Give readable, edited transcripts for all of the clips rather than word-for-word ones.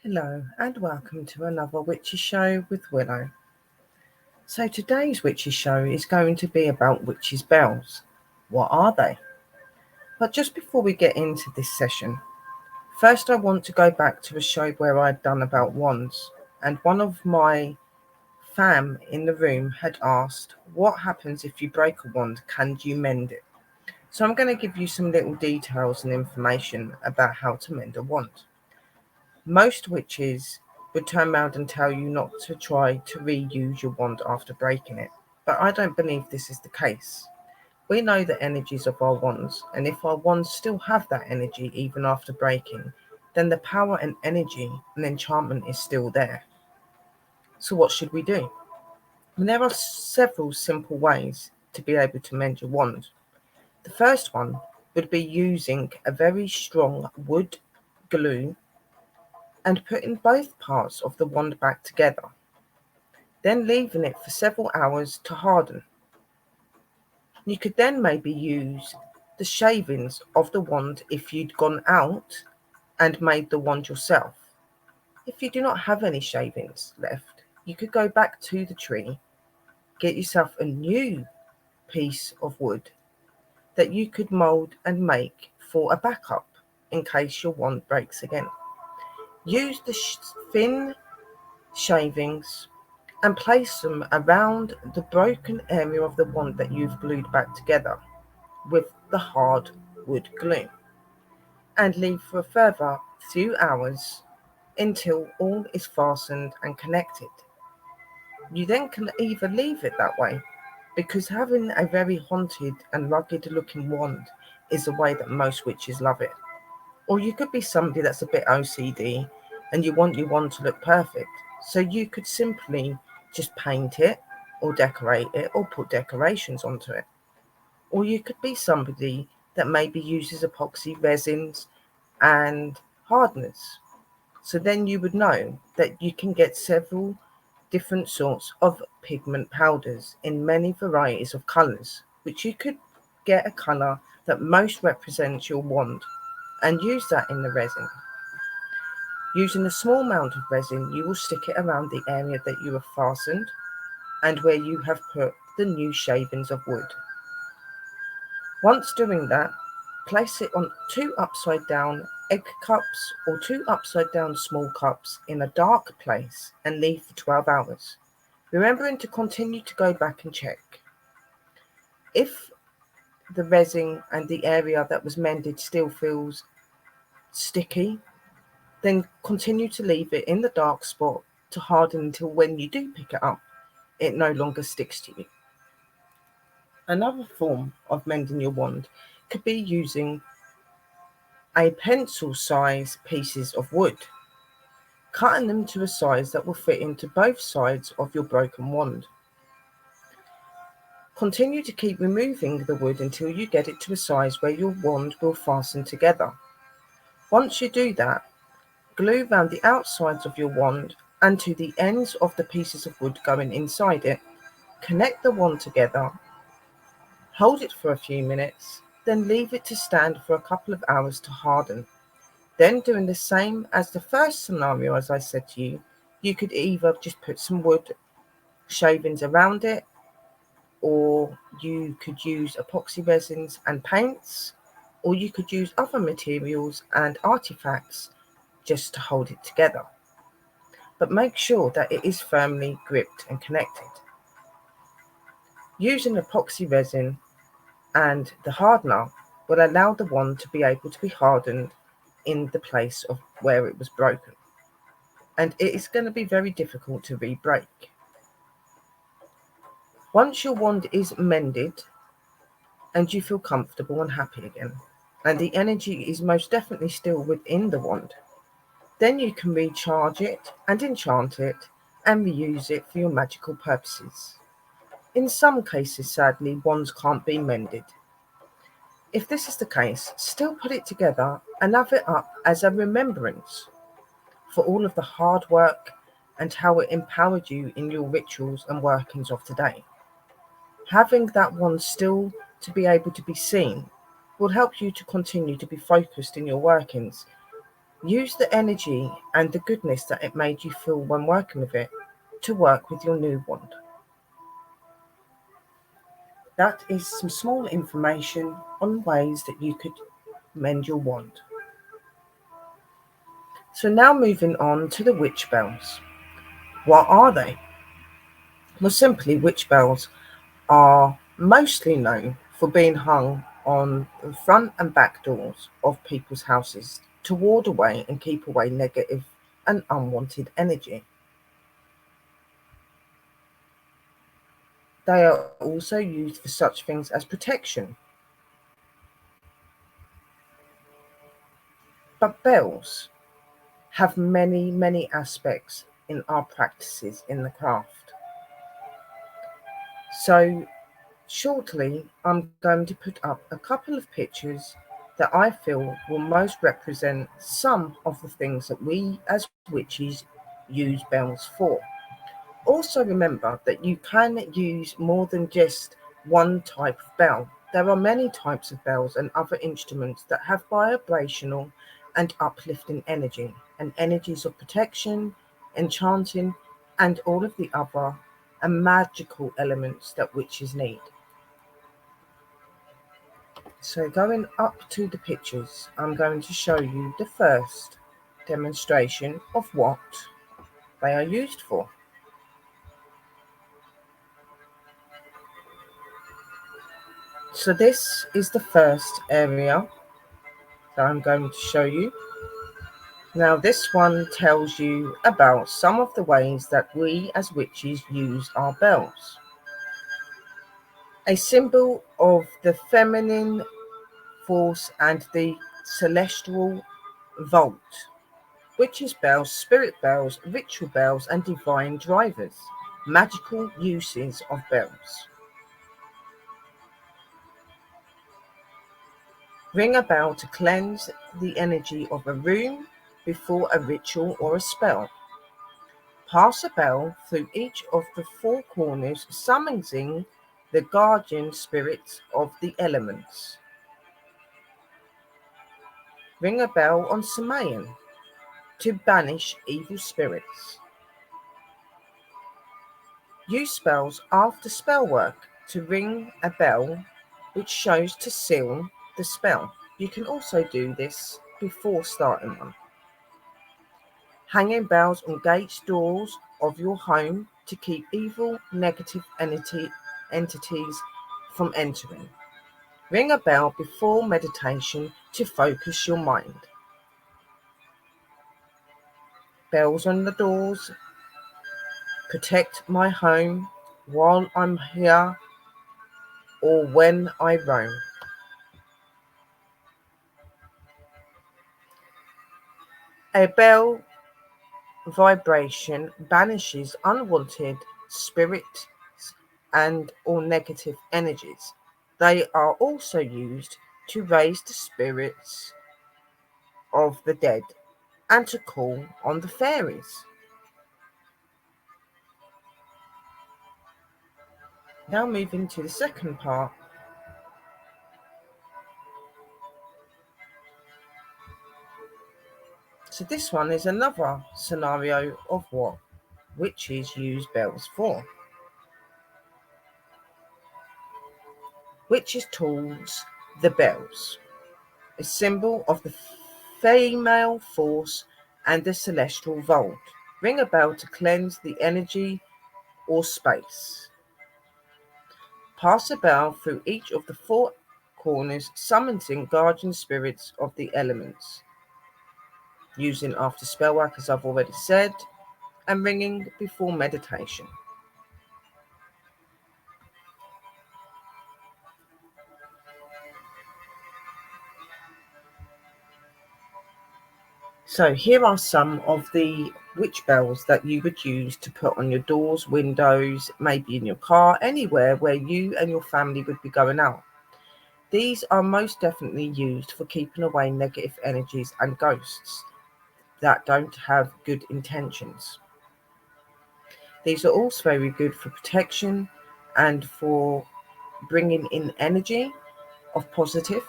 Hello and welcome to another Witches Show with Willow. So today's Witches Show is going to be about witches' bells. What are they? But just before we get into this session, first I want to go back to a show where I'd done about wands, and one of my fam in the room had asked, what happens if you break a wand, can you mend it? So I'm going to give you some little details and information about how to mend a wand. Most witches would turn around and tell you not to try to reuse your wand after breaking it, but I don't believe this is the case. We know the energies of our wands, and if our wands still have that energy even after breaking, then the power and energy and enchantment is still there. So what should we do? And there are several simple ways to be able to mend your wand. The first one would be using a very strong wood glue and putting both parts of the wand back together, then leaving it for several hours to harden. You could then maybe use the shavings of the wand if you'd gone out and made the wand yourself. If you do not have any shavings left, you could go back to the tree, get yourself a new piece of wood that you could mould and make for a backup in case your wand breaks again. Use the thin shavings and place them around the broken area of the wand that you've glued back together with the hard wood glue, and leave for a further few hours until all is fastened and connected. You then can either leave it that way, because having a very haunted and rugged looking wand is the way that most witches love it. Or you could be somebody that's a bit OCD and you want your wand to look perfect. So you could simply just paint it or decorate it or put decorations onto it. Or you could be somebody that maybe uses epoxy resins and hardeners. So then you would know that you can get several different sorts of pigment powders in many varieties of colours, which you could get a colour that most represents your wand and use that in the resin. Using a small amount of resin, you will stick it around the area that you have fastened and where you have put the new shavings of wood. Once doing that, place it on 2 upside down egg cups or 2 upside down small cups in a dark place and leave for 12 hours, remembering to continue to go back and check. If the resin and the area that was mended still feels sticky, then continue to leave it in the dark spot to harden until when you do pick it up, it no longer sticks to you. Another form of mending your wand could be using a pencil size pieces of wood, cutting them to a size that will fit into both sides of your broken wand. Continue to keep removing the wood until you get it to a size where your wand will fasten together. Once you do that, glue around the outsides of your wand and to the ends of the pieces of wood going inside it. Connect the wand together, hold it for a few minutes, then leave it to stand for a couple of hours to harden. Then doing the same as the first scenario, as I said to you, you could either just put some wood shavings around it, or you could use epoxy resins and paints, or you could use other materials and artifacts just to hold it together. But make sure that it is firmly gripped and connected. Using epoxy resin and the hardener will allow the wand to be able to be hardened in the place of where it was broken. And it is going to be very difficult to re-break. Once your wand is mended and you feel comfortable and happy again, and the energy is most definitely still within the wand, then you can recharge it and enchant it and reuse it for your magical purposes. In some cases, sadly, wands can't be mended. If this is the case, still put it together and have it up as a remembrance for all of the hard work and how it empowered you in your rituals and workings of today. Having that wand still to be able to be seen will help you to continue to be focused in your workings, Use the energy and the goodness that it made you feel when working with it to work with your new wand. That is some small information on ways that you could mend your wand. So now moving on to the witch bells. What are they? Well, simply, witch bells are mostly known for being hung on the front and back doors of people's houses to ward away and keep away negative and unwanted energy. They are also used for such things as protection. But bells have many, many aspects in our practices in the craft. So shortly, I'm going to put up a couple of pictures that I feel will most represent some of the things that we as witches use bells for. Also remember that you can use more than just one type of bell. There are many types of bells and other instruments that have vibrational and uplifting energy, and energies of protection, enchanting, and all of the other and magical elements that witches need. So going up to the pictures, I'm going to show you the first demonstration of what they are used for. So this is the first area that I'm going to show you. Now this one tells you about some of the ways that we as witches use our bells. A symbol of the feminine force and the celestial vault. Witches' bells, spirit bells, ritual bells, and divine drivers. Magical uses of bells. Ring a bell to cleanse the energy of a room before a ritual or a spell. Pass a bell through each of the four corners, summoning the guardian spirits of the elements. Ring a bell on Samayan to banish evil spirits. Use spells after spell work to ring a bell which shows to seal the spell. You can also do this before starting one. Hanging bells on gates, doors of your home to keep evil, negative entities from entering. Ring a bell before meditation to focus your mind. Bells on the doors protect my home while I'm here or when I roam. A bell vibration banishes unwanted spirits and or negative energies. They are also used to raise the spirits of the dead and to call on the fairies. Now moving to the second part. So this one is another scenario of what witches use bells for. Witches' tools, the bells, a symbol of the female force and the celestial vault. Ring a bell to cleanse the energy or space. Pass a bell through each of the four corners, summoning guardian spirits of the elements. Using after spell work, as I've already said, and ringing before meditation. So here are some of the witch bells that you would use to put on your doors, windows, maybe in your car, anywhere where you and your family would be going out. These are most definitely used for keeping away negative energies and ghosts that don't have good intentions. These are also very good for protection and for bringing in energy of positive.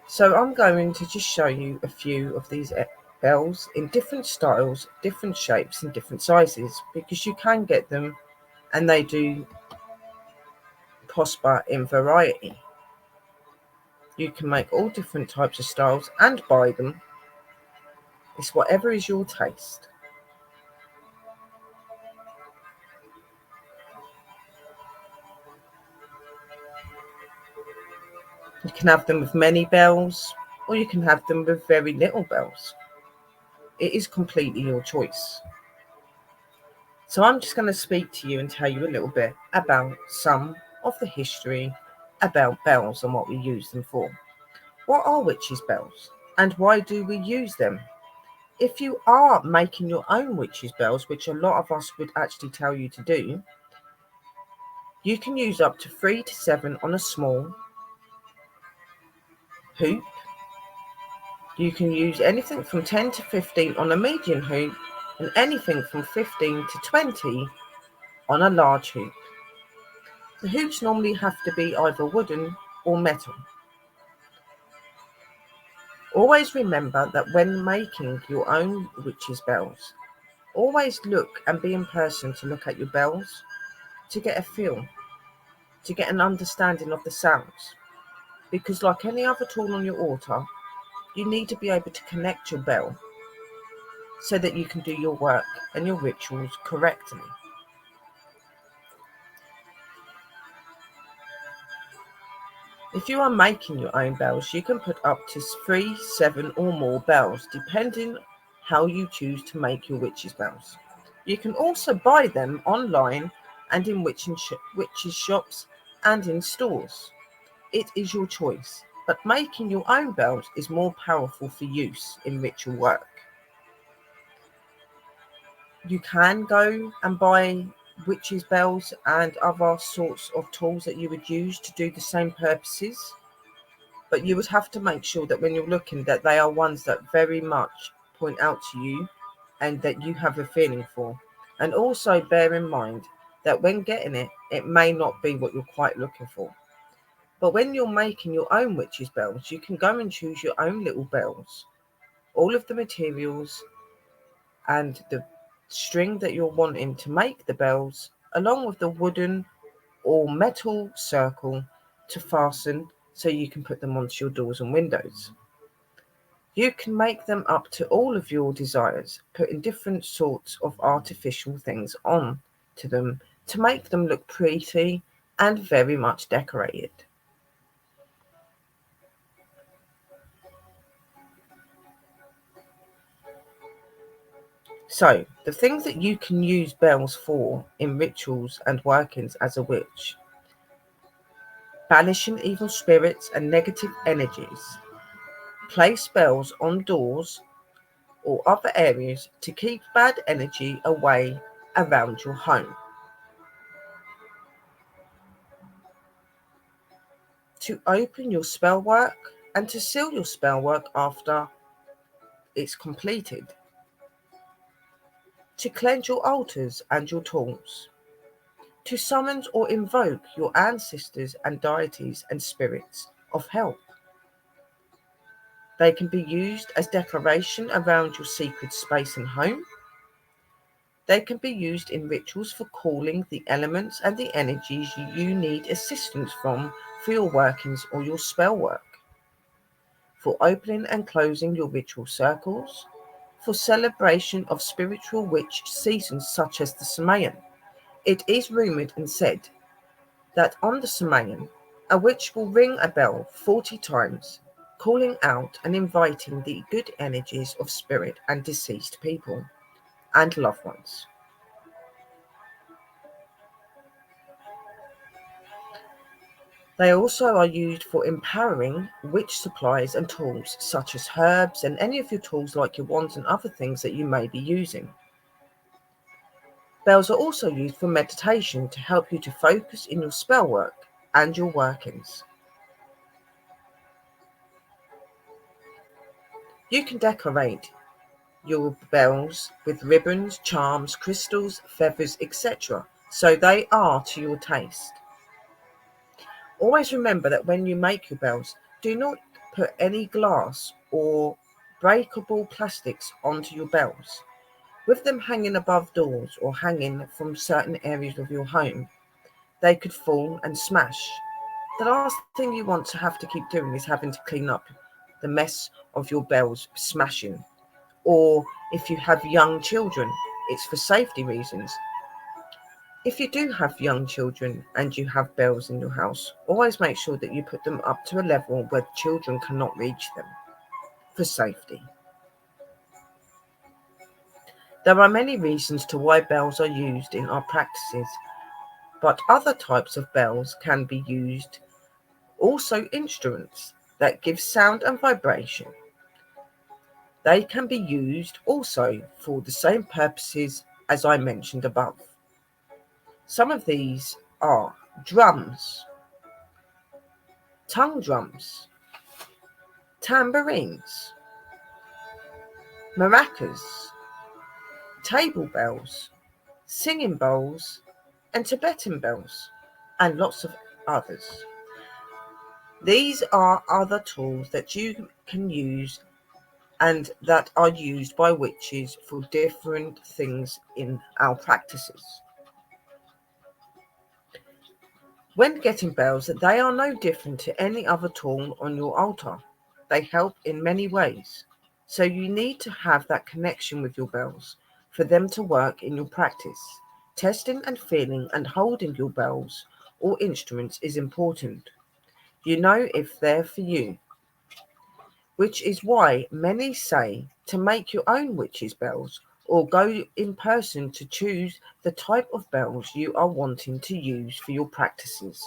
So I'm going to just show you a few of these bells in different styles, different shapes and different sizes, because you can get them and they do prosper in variety. You can make all different types of styles and buy them. It's whatever is your taste. You can have them with many bells, or you can have them with very little bells. It is completely your choice. So I'm just going to speak to you and tell you a little bit about some of the history about bells and what we use them for. What are witches' bells and why do we use them? If you are making your own witches' bells, which a lot of us would actually tell you to do, you can use up to 3 to 7 on a small hoop. You can use anything from 10 to 15 on a medium hoop and anything from 15 to 20 on a large hoop. The hoops normally have to be either wooden or metal. Always remember that when making your own witches' bells, always look and be in person to look at your bells, to get a feel, to get an understanding of the sounds. Because like any other tool on your altar, you need to be able to connect your bell so that you can do your work and your rituals correctly. If you are making your own bells, you can put up to 3, 7 or more bells, depending how you choose to make your witches' bells. You can also buy them online and in witches shops and in stores. It is your choice, but making your own bells is more powerful for use in ritual work. You can go and buy witches' bells and other sorts of tools that you would use to do the same purposes. But you would have to make sure that when you're looking that they are ones that very much point out to you and that you have a feeling for. And also bear in mind that when getting it, it may not be what you're quite looking for. But when you're making your own witches' bells, you can go and choose your own little bells, all of the materials and the string that you're wanting to make the bells, along with the wooden or metal circle to fasten so you can put them onto your doors and windows. You can make them up to all of your desires, putting different sorts of artificial things on to them to make them look pretty and very much decorated. So, the things that you can use bells for in rituals and workings as a witch: banishing evil spirits and negative energies. Place bells on doors or other areas to keep bad energy away around your home. To open your spell work and to seal your spell work after it's completed. To cleanse your altars and your tools. To summon or invoke your ancestors and deities and spirits of help. They can be used as decoration around your secret space and home. They can be used in rituals for calling the elements and the energies you need assistance from for your workings or your spell work. For opening and closing your ritual circles. For celebration of spiritual witch seasons such as the Samayan. It is rumoured and said that on the Samayan, a witch will ring a bell 40 times, calling out and inviting the good energies of spirit and deceased people and loved ones. They also are used for empowering witch supplies and tools such as herbs and any of your tools like your wands and other things that you may be using. Bells are also used for meditation to help you to focus in your spell work and your workings. You can decorate your bells with ribbons, charms, crystals, feathers, etc. so they are to your taste. Always remember that when you make your bells, do not put any glass or breakable plastics onto your bells. With them hanging above doors or hanging from certain areas of your home, they could fall and smash. The last thing you want to have to keep doing is having to clean up the mess of your bells smashing. Or if you have young children, it's for safety reasons. If you do have young children and you have bells in your house, always make sure that you put them up to a level where children cannot reach them for safety. There are many reasons to why bells are used in our practices, but other types of bells can be used, also instruments that give sound and vibration. They can be used also for the same purposes as I mentioned above. Some of these are drums, tongue drums, tambourines, maracas, table bells, singing bowls, and Tibetan bells, and lots of others. These are other tools that you can use and that are used by witches for different things in our practices. When getting bells, they are no different to any other tool on your altar. They help in many ways. So you need to have that connection with your bells for them to work in your practice. Testing and feeling and holding your bells or instruments is important. You know if they're for you, which is why many say to make your own witch's bells or go in person to choose the type of bells you are wanting to use for your practices.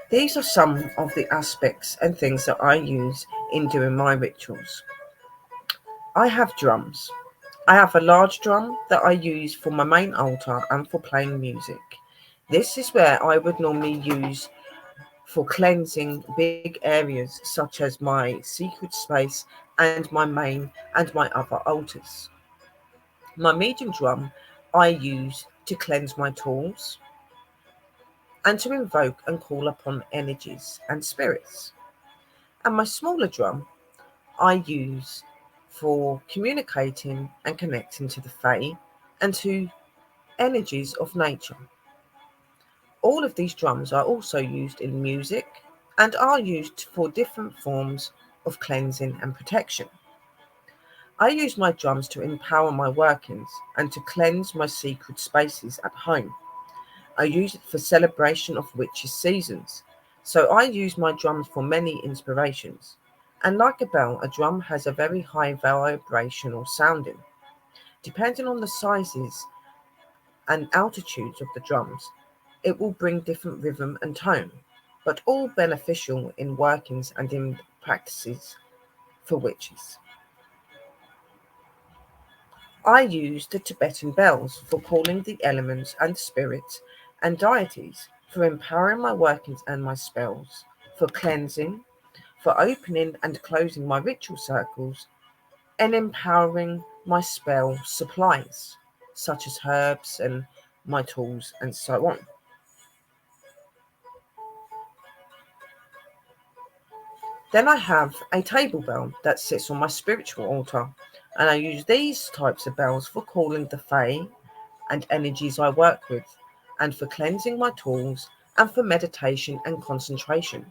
These are some of the aspects and things that I use in doing my rituals. I have drums. I have a large drum that I use for my main altar and for playing music. This is where I would normally use for cleansing big areas such as my secret space and my main and my other altars. My medium drum I use to cleanse my tools and to invoke and call upon energies and spirits. And my smaller drum I use for communicating and connecting to the Fae and to energies of nature. All of these drums are also used in music and are used for different forms of cleansing and protection. I use my drums to empower my workings and to cleanse my secret spaces at home. I use it for celebration of witches' seasons, so I use my drums for many inspirations. And like a bell, a drum has a very high vibrational sounding. Depending on the sizes and altitudes of the drums, it will bring different rhythm and tone, but all beneficial in workings and in practices for witches. I use the Tibetan bells for calling the elements and spirits and deities, for empowering my workings and my spells, for cleansing, for opening and closing my ritual circles, and empowering my spell supplies, such as herbs and my tools and so on. Then I have a table bell that sits on my spiritual altar, and I use these types of bells for calling the Fae and energies I work with, and for cleansing my tools, and for meditation and concentration.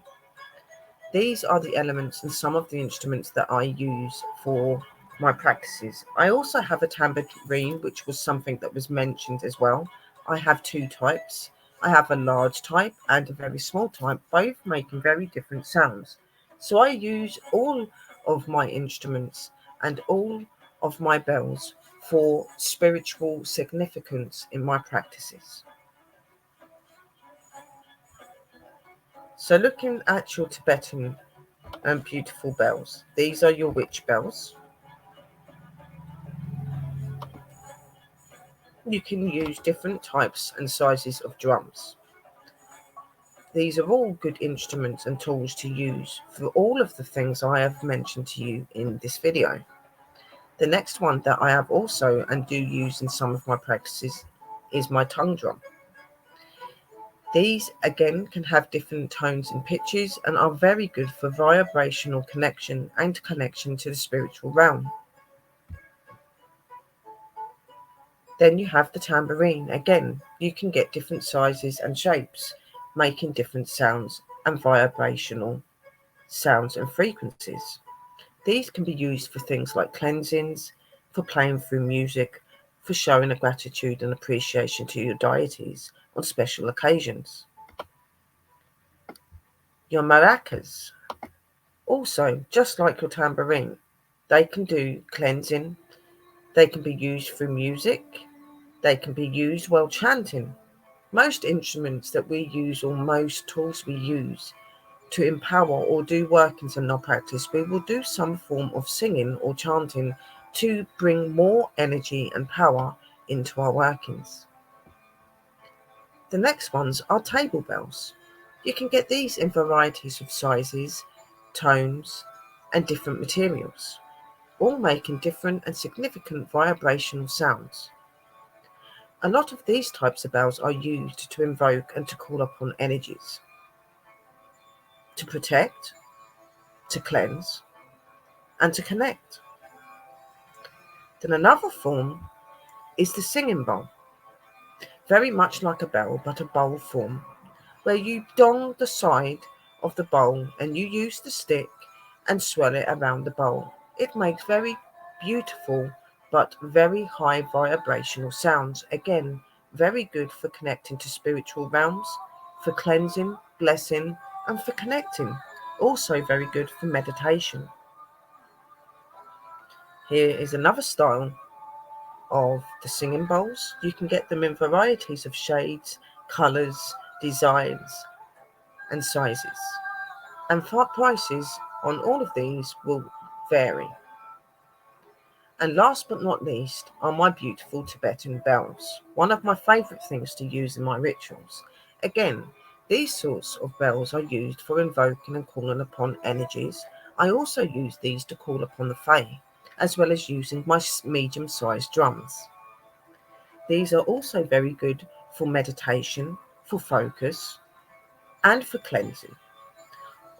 These are the elements and some of the instruments that I use for my practices. I also have a tambourine, which was something that was mentioned as well. I have two types. I have a large type and a very small type, both making very different sounds. So I use all of my instruments and all of my bells for spiritual significance in my practices. So looking at your Tibetan and beautiful bells, these are your witch bells. You can use different types and sizes of drums. These are all good instruments and tools to use for all of the things I have mentioned to you in this video. The next one that I have also and do use in some of my practices is my tongue drum. These again can have different tones and pitches and are very good for vibrational connection and connection to the spiritual realm. Then you have the tambourine. Again, you can get different sizes and shapes, making different sounds and vibrational sounds and frequencies. These can be used for things like cleansings, for playing through music, for showing a gratitude and appreciation to your deities on special occasions. Your maracas, also just like your tambourine, they can do cleansing, they can be used through music, they can be used while chanting. Most instruments that we use, or most tools we use to empower or do workings in our practice, we will do some form of singing or chanting to bring more energy and power into our workings. The next ones are table bells. You can get these in varieties of sizes, tones, and different materials, all making different and significant vibrational sounds. A lot of these types of bells are used to invoke and to call upon energies, to protect, to cleanse, and to connect. Then another form is the singing bowl, very much like a bell but a bowl form, where you dong the side of the bowl and you use the stick and swirl it around the bowl. It makes very beautiful but very high vibrational sounds. Again, very good for connecting to spiritual realms, for cleansing, blessing, and for connecting. Also very good for meditation. Here is another style of the singing bowls. You can get them in varieties of shades, colours, designs, and sizes. And prices on all of these will vary. And last but not least are my beautiful Tibetan bells, one of my favourite things to use in my rituals. Again, these sorts of bells are used for invoking and calling upon energies. I also use these to call upon the Fae, as well as using my medium-sized drums. These are also very good for meditation, for focus, and for cleansing.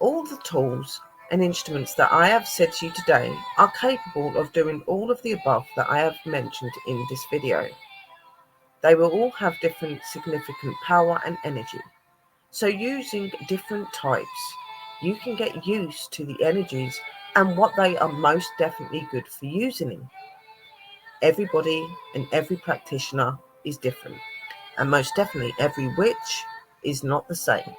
All the tools and instruments that I have said to you today are capable of doing all of the above that I have mentioned in this video. They will all have different significant power and energy. So using different types, you can get used to the energies and what they are most definitely good for using in. Everybody and every practitioner is different, and most definitely every witch is not the same.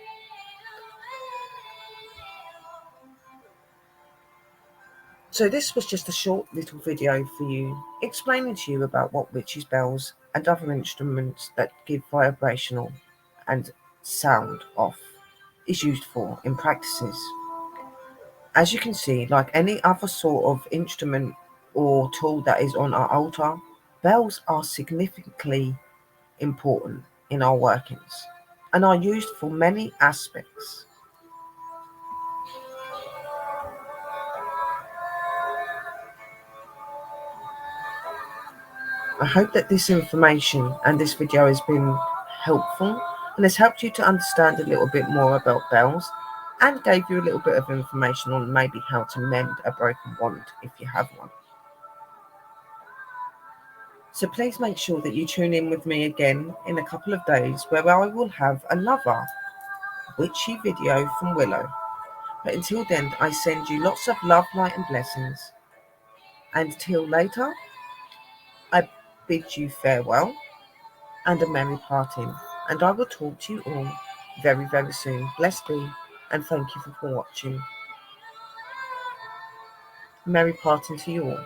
So this was just a short little video for you, explaining to you about what witches' bells and other instruments that give vibrational and sound off is used for in practices. As you can see, like any other sort of instrument or tool that is on our altar, bells are significantly important in our workings and are used for many aspects. I hope that this information and this video has been helpful and has helped you to understand a little bit more about bells and gave you a little bit of information on maybe how to mend a broken wand if you have one. So please make sure that you tune in with me again in a couple of days where I will have another witchy video from Willow. But until then, I send you lots of love, light and blessings. And till later, I bid you farewell and a merry parting. And I will talk to you all very, very soon. Blessed be, and thank you for watching. Merry parting to you all.